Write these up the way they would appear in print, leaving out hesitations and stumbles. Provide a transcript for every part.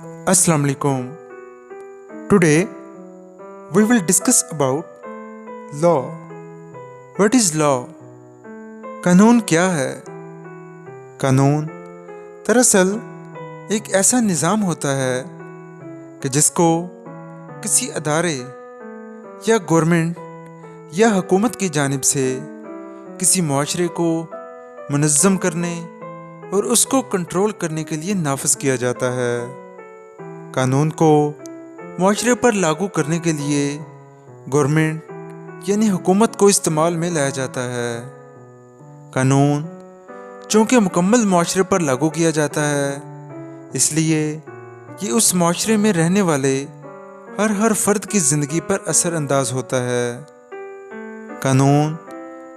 Assalamu alaikum. Today we will discuss about law. What is law? कानून क्या है? कानून दरअसल एक ऐसा निज़ाम होता है कि जिसको किसी अदारे या गवर्नमेंट या हुकूमत की जानिब से किसी मुआशरे को मुनज़्ज़म करने और उसको कंट्रोल करने के लिए नाफिज किया जाता है। कानून को मुआशरे पर लागू करने के लिए गवर्नमेंट यानी हुकूमत को इस्तेमाल में लाया जाता है। कानून चूँकि मुकम्मल मुआशरे पर लागू किया जाता है, इसलिए ये उस मुआशरे में रहने वाले हर फ़र्द की ज़िंदगी पर असर अंदाज होता है। कानून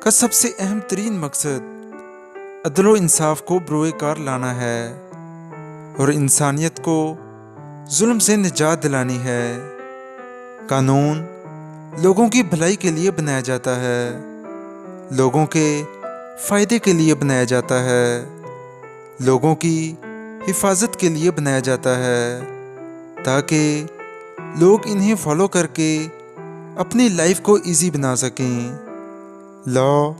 का सबसे अहम तरीन मकसद अदल व इंसाफ को बरोए कार लाना है और इंसानियत को जुल्म से निजात दिलानी है। कानून लोगों की भलाई के लिए बनाया जाता है, लोगों के फ़ायदे के लिए बनाया जाता है, लोगों की हिफाजत के लिए बनाया जाता है, ताकि लोग इन्हें फॉलो करके अपनी लाइफ को इजी बना सकें। लॉ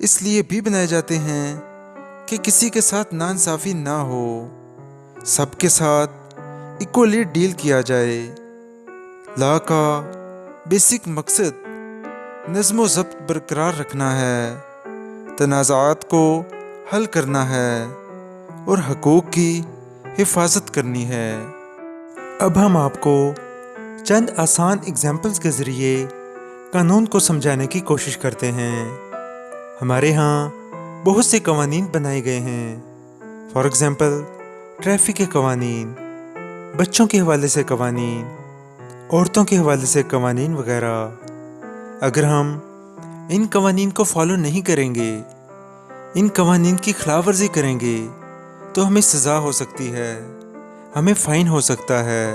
इसलिए भी बनाए जाते हैं कि किसी के साथ नाइंसाफ़ी ना हो, सबके साथ इक्वली डील किया जाए। लॉ का बेसिक मकसद नज़्म व ज़ब्त बरकरार रखना है, तनाज़ात को हल करना है और हकूक़ की हिफाजत करनी है। अब हम आपको चंद आसान एग्जाम्पल्स के ज़रिए कानून को समझाने की कोशिश करते हैं। हमारे यहाँ बहुत से कवानीन बनाए गए हैं। फॉर एग्ज़ाम्पल ट्रैफिक के कवानीन, बच्चों के हवाले से कवानीन, औरतों के हवाले से कवानीन वगैरह। अगर हम इन कवानीन को फॉलो नहीं करेंगे, इन कवानीन की खिलाफ वर्जी करेंगे, तो हमें सज़ा हो सकती है, हमें फ़ाइन हो सकता है,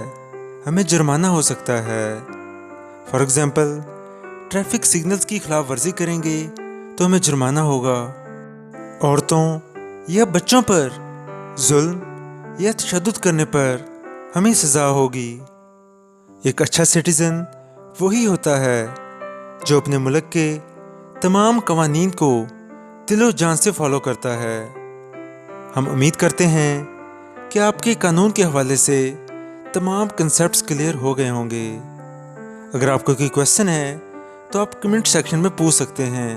हमें जुर्माना हो सकता है। फॉर एग्ज़ाम्पल ट्रैफिक सिग्नल्स की खिलाफ वर्जी करेंगे तो हमें जुर्माना होगा। औरतों या बच्चों पर जुल्म या तशद्दुद करने पर हमें सज़ा होगी। एक अच्छा सिटीज़न वही होता है जो अपने मुल्क के तमाम कवानीन को दिलो जान से फॉलो करता है। हम उम्मीद करते हैं कि आपके कानून के हवाले से तमाम कंसेप्ट्स क्लियर हो गए होंगे। अगर आपको कोई क्वेश्चन है तो आप कमेंट सेक्शन में पूछ सकते हैं।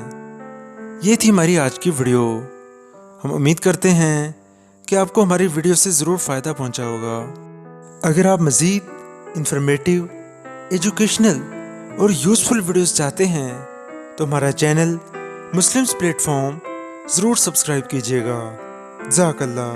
ये थी हमारी आज की वीडियो। हम उम्मीद करते हैं कि आपको हमारी वीडियो से ज़रूर फ़ायदा पहुंचा होगा। अगर आप मज़ीद इंफॉर्मेटिव, एजुकेशनल और यूज़फुल वीडियोस चाहते हैं तो हमारा चैनल मुस्लिम्स प्लेटफॉर्म ज़रूर सब्सक्राइब कीजिएगा। जज़ाकल्लाह।